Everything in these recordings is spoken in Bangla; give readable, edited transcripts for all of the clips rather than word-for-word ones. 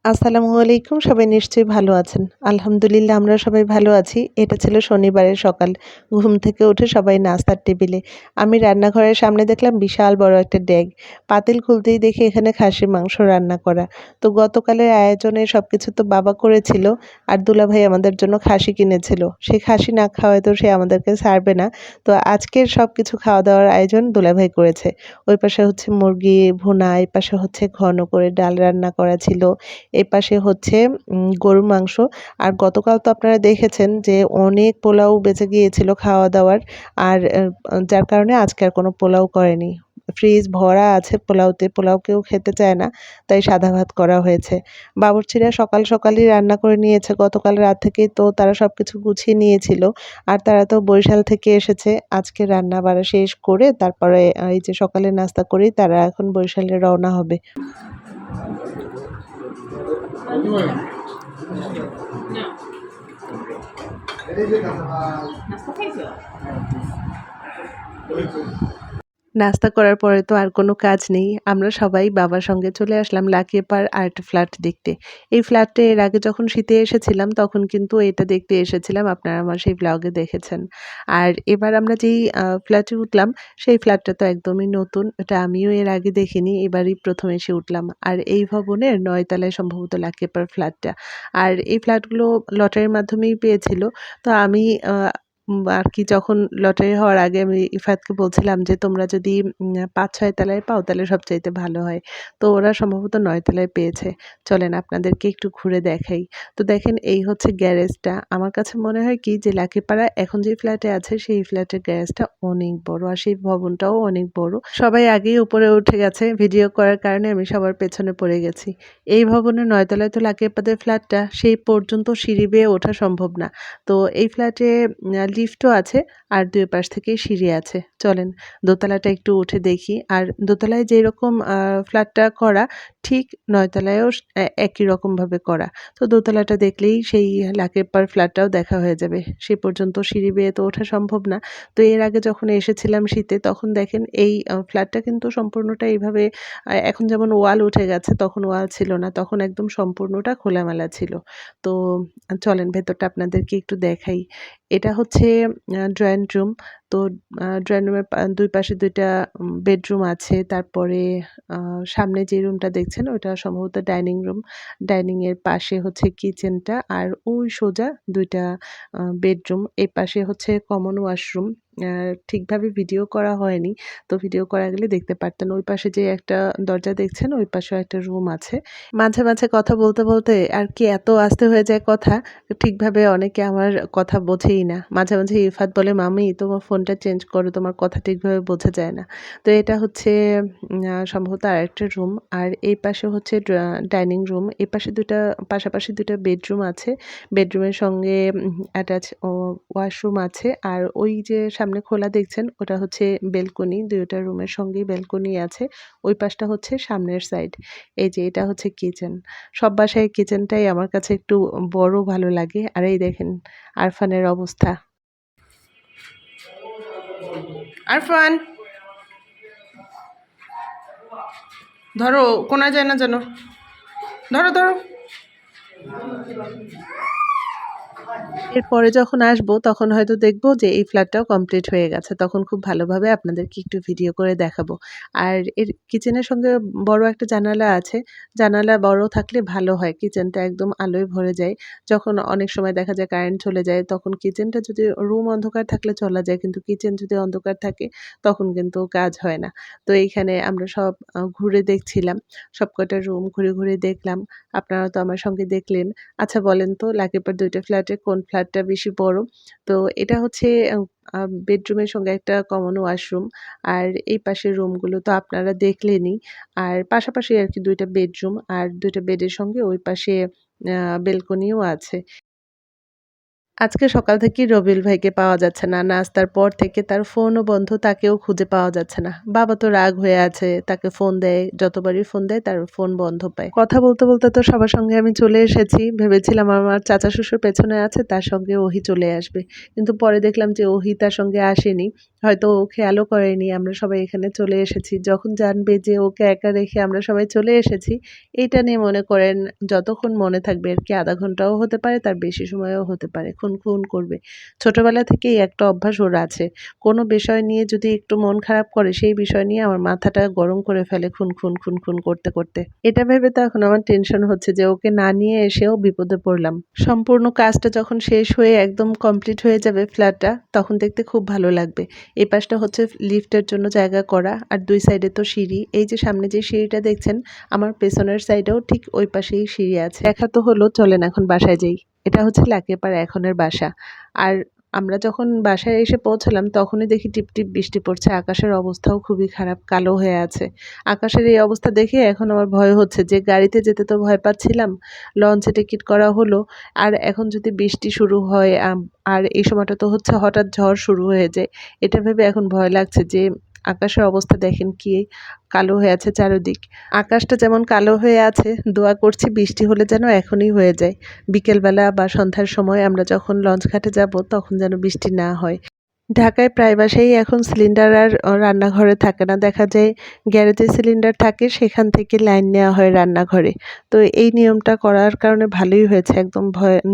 আসসালামু আলাইকুম। সবাই নিশ্চয়ই ভালো আছেন। আলহামদুলিল্লাহ আমরা সবাই ভালো আছি। এটা ছিল শনিবারের সকাল। ঘুম থেকে উঠে সবাই নাস্তার টেবিলে। আমি রান্নাঘরের সামনে দেখলাম বিশাল বড় একটা ডেগ। পাতিল খুলতেই দেখি এখানে খাসির মাংস রান্না করা। তো গতকালের আয়োজনে সবকিছু তো বাবা করেছিল। আর দুলাভাই আমাদের জন্য খাসি কিনেছিল। সেই খাসি না খাওয়ায় তো সে আমাদেরকে ছাড়বে না। তো আজকের সবকিছু খাওয়া-দাওয়ার আয়োজন দুলাভাই করেছে। ওই পাশে হচ্ছে মুরগি ভুনা, এই পাশে হচ্ছে ঘন করে ডাল রান্না করা ছিল। এপাশে হচ্ছে গরুর মাংস। আর গতকাল তো আপনারা দেখেছেন যে অনেক পোলাও বেঁচে গিয়েছিল খাওয়া-দাওয়ার। আর যার কারণে আজকে আর কোনো পোলাও করেনি। ফ্রিজ ভরা আছে পোলাওতে, পোলাও কেউ খেতে চায় না। তাই সাদা ভাত করা হয়েছে। বাবুর্চিরা সকাল সকালই রান্না করে নিয়েছে। গতকাল রাত থেকেই তো তারা সবকিছু গুছিয়ে নিয়েছিল। আর তারা তো বরিশাল থেকে এসেছে। আজকে রান্না-বাড়া শেষ করে তারপরে এই যে সকালে নাস্তা করেই তারা এখন বরিশালে রওনা হবে। নাস্তা করার পরে তো আর কোনো কাজ নেই। আমরা সবাই বাবার সঙ্গে চলে আসলাম লাকিয়েপাড় আরেকটা ফ্ল্যাট দেখতে। এই ফ্ল্যাটটা এর আগে যখন শীতে এসেছিলাম তখন কিন্তু এটা দেখতে এসেছিলাম। আপনারা আমার সেই ব্লগে দেখেছেন। আর এবার আমরা যেই ফ্ল্যাটে উঠলাম সেই ফ্ল্যাটটা তো একদমই নতুন। এটা আমিও এর আগে দেখিনি। এবারই ১ম এসে উঠলাম। আর এই ভবনের ৯ তলায় সম্ভবত লাকিয়েপাড় ফ্ল্যাটটা। আর এই ফ্ল্যাটগুলো লটারির মাধ্যমেই পেয়েছিল। তো আমি আর কি যখন লটারি হওয়ার আগে আমি ইফাতকে বলছিলাম যে, "তোমরা যদি ৫-৬ তলায় পাও তাহলে সবচাইতে ভালো হয়।" তো ওরা সম্ভবত ৯ তলায় পেয়েছে। চলেন আপনাদেরকে একটু ঘুরে দেখাই। তো দেখেন এই হচ্ছে গ্যারেজটা। আমার কাছে মনে হয় কি যে লাকিপাড়া এখন যে ফ্ল্যাটে আছে সেই ফ্ল্যাটের গ্যারেজটা অনেক বড়। আর সেই ভবনটাও অনেক বড়। সবাই আগেই উপরে উঠে গেছে। ভিডিও করার কারণে আমি সবার পেছনে পড়ে গেছি। এই ভবনের ৯ তলায় তো লাকিয়াপ্পাদের ফ্ল্যাটটা সেই পর্যন্ত সিঁড়ি বেয়ে ওঠা সম্ভব না। তো এই ফ্ল্যাটে লিফটও আছে আর ২ পাশ থেকেই সিঁড়ি আছে। চলেন দোতলাটা একটু উঠে দেখি। আর দোতলায় যেরকম ফ্ল্যাটটা করা ঠিক ৯ তলায়ও একই রকমভাবে করা। তো দোতলাটা দেখলেই সেই লাকিয়াপ্পার ফ্ল্যাটটাও দেখা হয়ে যাবে। সে পর্যন্ত সিঁড়ি বেয়ে তো ওঠা সম্ভব না। তো এর আগে যখন এসেছিলাম শীতে তখন দেখেন এই ফ্ল্যাটটা কিন্তু সম্পূর্ণটা এইভাবে এখন যেমন ওয়াল উঠে গেছে তখন ওয়াল ছিল না। তখন একদম সম্পূর্ণটা খোলামেলা ছিল। তো চলেন ভেতরটা আপনাদেরকে একটু দেখাই। এটা হচ্ছে ড্রয়িং রুম। তো ড্রয়িং রুমের ২ পাশে ২ টা বেডরুম আছে। তারপরে আ সামনে যে রুমটা দেখছেন ওটা সম্ভবত ডাইনিং রুম। ডাইনিং এর পাশে হচ্ছে কিচেনটা আর ওই সোজা ২ টা বেডরুম। এপাশে হচ্ছে কমন ওয়াশরুম। আ ঠিকভাবে ভিডিও করা হয়নি। তো ভিডিও করা গেলে দেখতে পারতেন। ওই পাশে যে একটা দরজা দেখছেন ওই পাশেও একটা রুম আছে। মাঝে, মাঝে কথা বলতে, বলতে আর কি এত আস্তে হয়ে যায় কথা, ঠিকভাবে অনেকে আমার কথা বোঝেই না। মাঝে, মাঝে ইফাত বলে, "মামি তোমার ফোনটা চেঞ্জ করো, তোমার কথা ঠিকভাবে বোঝা যায় না।" তো এটা হচ্ছে সম্ভবত আরেকটা রুম। আর এই পাশে হচ্ছে ডাইনিং রুম। এপাশে ২ টা পাশাপাশি ২ টা বেডরুম আছে। বেডরুমের সঙ্গে অ্যাটাচ ওয়াশরুম আছে। আর ওই যে সামনে খোলা দেখছেন ওটা হচ্ছে বেলকনি। ২ টা রুমের সঙ্গেই বেলকনি আছে। ওই পাশটা হচ্ছে সামনের সাইড। এই যে এটা হচ্ছে কিচেন। সব বাসায় কিচেনটাই আমার কাছে একটু বড় ভালো লাগে। আর এই দেখেন আরফানের অবস্থা। আরফান ধরো কোনায় যায় না যেন। ধরো, ধরো। এরপরে যখন আসবো তখন হয়তো দেখবো যে এই ফ্ল্যাটটাও কমপ্লিট হয়ে গেছে। তখন খুব ভালোভাবে আপনাদেরকে একটু ভিডিও করে দেখাবো। আর এর কিচেনের সঙ্গে বড় একটা জানালা আছে। জানালা বড় থাকলে ভালো হয়। কিচেনটা একদম আলোয় ভরে যায়। যখন অনেক সময় দেখা যায় কারেন্ট চলে যায় তখন কিচেনটা যদি রুম অন্ধকার থাকলে চলা যায় কিন্তু কিচেন যদি অন্ধকার থাকে তখন কিন্তু কাজ হয় না। তো এইখানে আমরা সব ঘুরে দেখছিলাম। সবকটা রুম ঘুরে, ঘুরে দেখলাম। আপনারা তো আমার সঙ্গে দেখলেন। আচ্ছা বলেন তো লাকিপার ২ টা ফ্ল্যাটের কোন ফ্ল্যাটটা বেশি বড়? তো এটা হচ্ছে আ আ বেডরুমের সঙ্গে একটা কমন ওয়াশরুম। আর এই পাশের রুমগুলো তো আপনারা দেখলেনই। আর পাশাপাশি আরকি ২ টা বেডরুম আর ২ টা বেডের সঙ্গে ওই পাশে আ বেলকনিও আছে। আজকে সকাল থেকেই রবিউল ভাইকে পাওয়া যাচ্ছে না। নাস্তার পর থেকে তার ফোনও বন্ধ, তাকেও খুঁজে পাওয়া যাচ্ছে না। বাবা তো রাগ হয়ে আছে, তাকে ফোন দেয়, যতবারই ফোন দেয় তার ফোন বন্ধ পায়। কথা বলতে, বলতে তো সবার সঙ্গে আমি চলে এসেছি। ভেবেছিলাম আমার চাচা শ্বশুর পেছনে আছে, তার সঙ্গে ওহি চলে আসবে। কিন্তু পরে দেখলাম যে ওহি তার সঙ্গে আসেনি। হয়তো ও খেয়ালও করেনি আমরা সবাই এখানে চলে এসেছি। যখন জানবে যে ওকে একা রেখে আমরা সবাই চলে এসেছি, এইটা নিয়ে মনে করেন যতক্ষণ মনে থাকবে আরকি, আধা ঘন্টাও হতে পারে, তার বেশি সময়ও হতে পারে। খুন করবে। ছোটবেলা থেকেই একটা অভ্যাস ওর আছে। কোনো বিষয় নিয়ে যদি একটু মন খারাপ করে, সেই বিষয় নিয়ে আমার মাথাটা গরম করে ফেলে খুন করতে। এটা ভেবে তো এখন আমার টেনশন হচ্ছে যে ওকে না নিয়ে এসেও বিপদে পড়লাম। সম্পূর্ণ কাজটা যখন শেষ হয়ে একদম কমপ্লিট হয়ে যাবে ফ্ল্যাটটা, তখন দেখতে খুব ভালো লাগবে। এই পাশটা হচ্ছে লিফটের জন্য জায়গা করা, আর ২ সাইডে তো সিঁড়ি। এই যে সামনে যে সিঁড়িটা দেখছেন, আমার পেছনের সাইডেও ঠিক ওই পাশেই সিঁড়ি আছে। দেখা তো হলো, চলেন এখন বাসায় যাই। এটা হচ্ছে লাকিয়াপাড়া এখনের বাসা। আর আমরা যখন বাসায় এসে পৌঁছালাম তখনই দেখি টিপটিপ বৃষ্টি পড়ছে। আকাশের অবস্থাও খুবই খারাপ, কালো হয়ে আছে। আকাশের এই অবস্থা দেখে এখন আমার ভয় হচ্ছে যে গাড়িতে যেতে তো ভয় পাচ্ছিলাম, লঞ্চে টিকিট করা হলো। আর এখন যদি বৃষ্টি শুরু হয় আর এই সময়টা তো হচ্ছে হঠাৎ ঝড় শুরু হয়ে যায়। এটা ভেবে এখন ভয় লাগছে যে আকাশের অবস্থা দেখেন কি কালো হয়ে আছে চারদিক। আকাশটা যেমন কালো হয়ে আছে, দোয়া করছি বৃষ্টি হলে যেন এখনই হয়ে যায়। বিকেলবেলা বা সন্ধ্যার সময় আমরা যখন লঞ্চ ঘাটে যাব তখন যেন বৃষ্টি না হয়। ঢাকায় প্রায় বাসায়ই এখন সিলিন্ডার আর রান্নাঘরে থাকে না। দেখা যায় গ্যারেজে সিলিন্ডার থাকে, সেখান থেকে লাইন নেওয়া হয় রান্নাঘরে। তো এই নিয়মটা করার কারণে ভালোই হয়েছে, একদম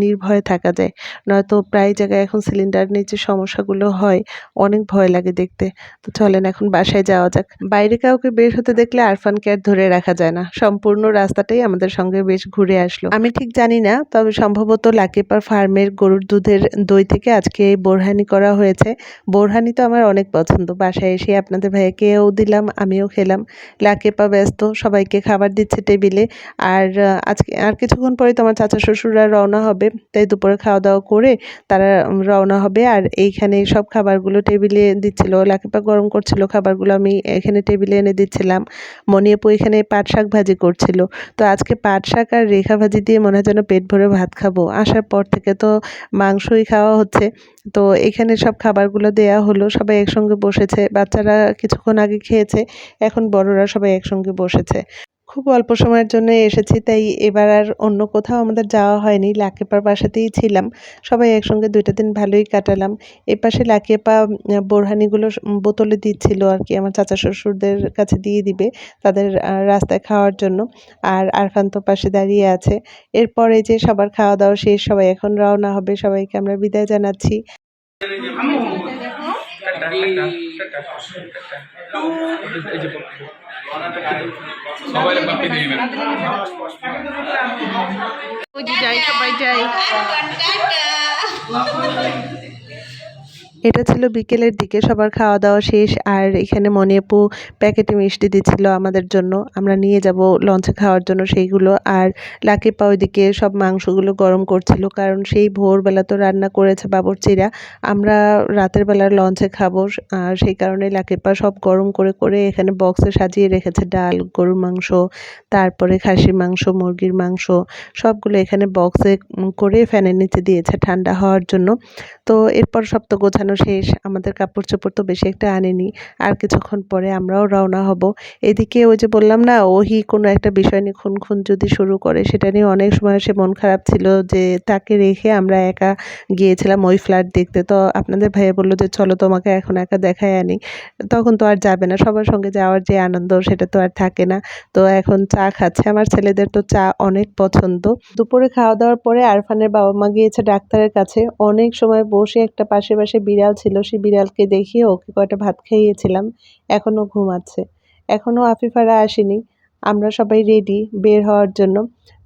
নির্ভয়ে থাকা যায়। নয়তো প্রায় জায়গায় এখন সিলিন্ডার নিয়ে যে সমস্যাগুলো হয়, অনেক ভয় লাগে দেখতে। তো চলেন এখন বাসায় যাওয়া যাক। বাইরে কাউকে বের হতে দেখলে আরফানকে আর ধরে রাখা যায় না। সম্পূর্ণ রাস্তাটাই আমাদের সঙ্গে বেশ ঘুরে আসলো। আমি ঠিক জানি না, তবে সম্ভবত লাকিপার ফার্মের গরুর দুধের দই থেকে আজকে এই বোরহানি করা হয়েছে। বোরহানি তো আমার অনেক পছন্দ। বাসায় এসে আপনাদের ভাইয়াকেও দিলাম, আমিও খেলাম। লাকিপা ব্যস্ত, সবাইকে খাবার দিচ্ছে টেবিলে। আর আজকে আর কিছুক্ষণ পরেই তো আমার চাচা শ্বশুররা রওনা হবে। তাই দুপুরে খাওয়া-দাওয়া করে তারা রওনা হবে। আর এইখানে সব খাবারগুলো টেবিলে দিচ্ছিল। লাকিপা গরম করছিল খাবারগুলো, আমি এখানে টেবিলে এনে দিচ্ছিলাম। মনি আপু এখানে পাট শাক ভাজি করছিল। তো আজকে পাট শাক আর রেখা ভাজি দিয়ে মনে হয় যেন পেট ভরে ভাত খাবো। আসার পর থেকে তো মাংসই খাওয়া হচ্ছে। তো এখানে সব খাবারগুলো দেয়া হলো। সবাই একসঙ্গে বসেছে। বাচ্চারা কিছুক্ষণ আগে খেয়েছে। এখন বড়রা সবাই একসঙ্গে বসেছে। খুব অল্প সময়ের জন্য এসেছি, তাই এবার আর অন্য কোথাও আমাদের যাওয়া হয়নি। লাকিয়াপার বাসাতেই ছিলাম। সবাই একসঙ্গে ২ টা দিন ভালোই কাটালাম। এপাশে লাকিয়াপা বোরহানিগুলো বোতলে দিচ্ছিল আরকি, আমার চাচা শ্বশুরদের কাছে দিয়ে দিবে তাদের রাস্তায় খাওয়ার জন্য। আর আরফান তো পাশে দাঁড়িয়ে আছে। এরপর এই যে সবার খাওয়া-দাওয়া শেষ, সবাই এখন রওনা হবে। সবাইকে আমরা বিদায় জানাচ্ছি। ওই যে যাই, সবাই যাই। এটা ছিল বিকেলের দিকে, সবার খাওয়া-দাওয়া শেষ। আর এখানে মনি আপু প্যাকেটে মিষ্টি দিচ্ছিল আমাদের জন্য। আমরা নিয়ে যাব লঞ্চে খাওয়ার জন্য সেইগুলো। আর লাকিপা ওইদিকে সব মাংসগুলো গরম করছিল, কারণ সেই ভোরবেলা তো রান্না করেছে বাবুর্চিরা। আমরা রাতের বেলা লঞ্চে খাবো। আর সেই কারণে লাকিপা সব গরম করে এখানে বক্সে সাজিয়ে রেখেছে। ডাল, গরুর মাংস, তারপরে খাসির মাংস, মুরগির মাংস, সবগুলো এখানে বক্সে করে ফ্যানের নিচে দিয়েছে ঠান্ডা হওয়ার জন্য। তো এরপর সব তো গোছানো শেষ। আমাদের কাপড়-চোপড় তো বেশি একটা আনিনি। আর কিছুক্ষণ পরে আমরাও রওনা হব। এদিকে ওই যে বললাম না, ওহি কোনো একটা বিষয় নিয়ে খুন যদি শুরু করে, সেটা নিয়ে অনেক সময় সে মন খারাপ ছিল যে তাকে রেখে আমরা একা গিয়েছিলাম ওই ফ্ল্যাট দেখতে। তো আপনাদের ভাইয়া বলল যে চলো তোমাকে এখন একা দেখায় আনি। তখন তো আর যাবে না। সবার সঙ্গে যাওয়ার যে আনন্দ সেটা তো আর থাকে না। তো এখন চা খাচ্ছে। আমার ছেলেদের তো চা অনেক পছন্দ। দুপুরে খাওয়া-দাওয়ার পরে আরফানের বাবা-মা গিয়েছে ডাক্তারের কাছে। অনেক সময় বসে একটা পাশে বিড়াল ছিল, সেই বিড়ালকে দেখিয়ে ওকে কয়টা ভাত খাইয়েছিলাম। এখনো ঘুমাচ্ছে। এখনো আফিফারা আসেনি। আমরা সবাই রেডি বের হওয়ার জন্য।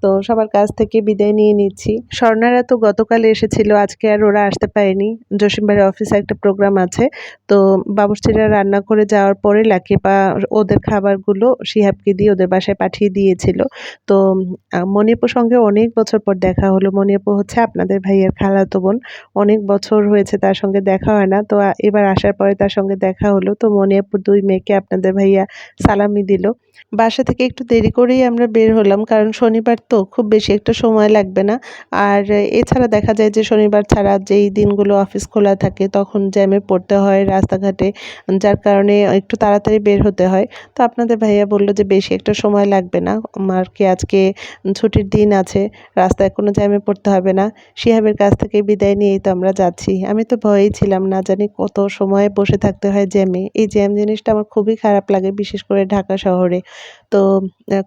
তো সবার কাছ থেকে বিদায় নিয়ে নিচ্ছি। স্বর্ণারা তো গতকাল এসেছিল, আজকে আর ওরা আসতে পারেনি। জসিম ভাইয়ের অফিসে একটা প্রোগ্রাম আছে। তো বাবুর্চিরা রান্না করে যাওয়ার পরে লাকিপা ওদের খাবারগুলো শিহাবকে দিয়ে ওদের বাসায় পাঠিয়ে দিয়েছিল। তো মনি আপুর সঙ্গে অনেক বছর পর দেখা হলো। মনি আপু হচ্ছে আপনাদের ভাইয়ের খালাতো বোন। অনেক বছর হয়েছে তার সঙ্গে দেখা হয় না। তো এবার আসার পরে তার সঙ্গে দেখা হলো। তো মনি আপুর ২ মেয়েকে আপনাদের ভাইয়া সালামি দিল। বাসা থেকে একটু দেরি করেই আমরা বের হলাম, কারণ শনিবার তো তো খুব বেশি একটা সময় লাগবে না। আর এছাড়া দেখা যায় যে শনিবার ছাড়া যেই দিনগুলো অফিস খোলা থাকে তখন জ্যামে পড়তে হয় রাস্তাঘাটে। যার কারণে একটু তাড়াতাড়ি বের হতে হয়। তো আপনাদের ভাইয়া বলল যে বেশি একটা সময় লাগবে না। আর কি আজকে ছুটির দিন আছে। রাস্তায় কোনো জ্যামে পড়তে হবে না। শিহাবের কাছ থেকে বিদায় নিয়েই তো আমরা যাচ্ছি। আমি তো ভয়েই ছিলাম, না জানি কত সময় বসে থাকতে হয় জ্যামে। এই জ্যাম জিনিসটা আমার খুবই খারাপ লাগে, বিশেষ করে ঢাকা শহরে। তো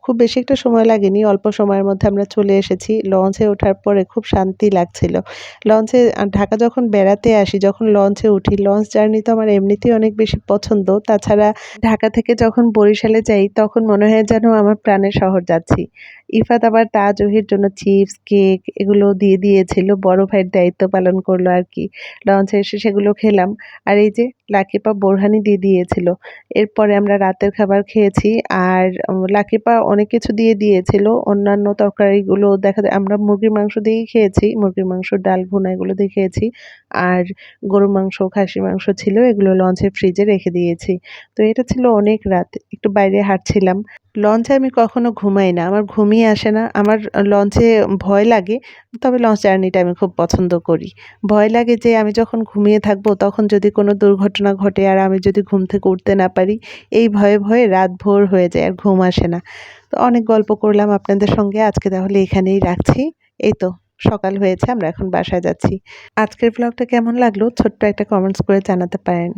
খুব বেশি একটা সময় লাগেনি। অল্প সময়ের মধ্যে আমরা চলে এসেছি। লঞ্চে ওঠার পরে খুব শান্তি লাগছিল। লঞ্চে ঢাকা যখন বেড়াতে আসি, যখন লঞ্চে উঠি, লঞ্চ জার্নি তো আমার এমনিতেই অনেক বেশি পছন্দ। তাছাড়া ঢাকা থেকে যখন বরিশালে যাই তখন মনে হয় যেন আমার প্রাণের শহর যাচ্ছি। ইফাত আবার তাজ জহির জন্য চিপস, কেক এগুলো দিয়ে দিয়েছিল। বড় ভাইয়ের দায়িত্ব পালন করলো আরকি। লঞ্চে এসে সেগুলো খেলাম। আর এই যে লাকিপা বোরহানি দিয়ে দিয়েছিল। এরপরে আমরা রাতের খাবার খেয়েছি। আর লাকিপা অনেক কিছু দিয়ে দিয়েছিল। অন্যান্য তরকারিগুলো দেখা যায় আমরা মুরগির মাংস দিয়েই খেয়েছি। মুরগির মাংস, ডাল ভুনা এগুলো দিয়ে খেয়েছি। আর গরুর মাংস, খাসির মাংস ছিল, এগুলো লঞ্চের ফ্রিজে রেখে দিয়েছি। তো এটা ছিল অনেক রাত। একটু বাইরে হাঁটছিলাম। লঞ্চে আমি কখনো ঘুমাই না। আমার ঘুমই আসে না। আমার লঞ্চে ভয় লাগে। তবে লঞ্চ জার্নিটা আমি খুব পছন্দ করি। ভয় লাগে যে আমি যখন ঘুমিয়ে থাকবো তখন যদি কোনো দুর্ঘটনা ঘটে আর আমি যদি ঘুম থেকে উঠতে না পারি, এই ভয়ে, ভয়ে রাত ভোর হয়ে যায় আর ঘুম আসে না। তো অনেক গল্প করলাম আপনাদের সঙ্গে। আজকে তাহলে এখানেই রাখছি। এই তো সকাল হয়েছে, আমরা এখন বাসায় যাচ্ছি। আজকের ব্লগটা কেমন লাগলো ছোট্ট একটা কমেন্টস করে জানাতে পারেন।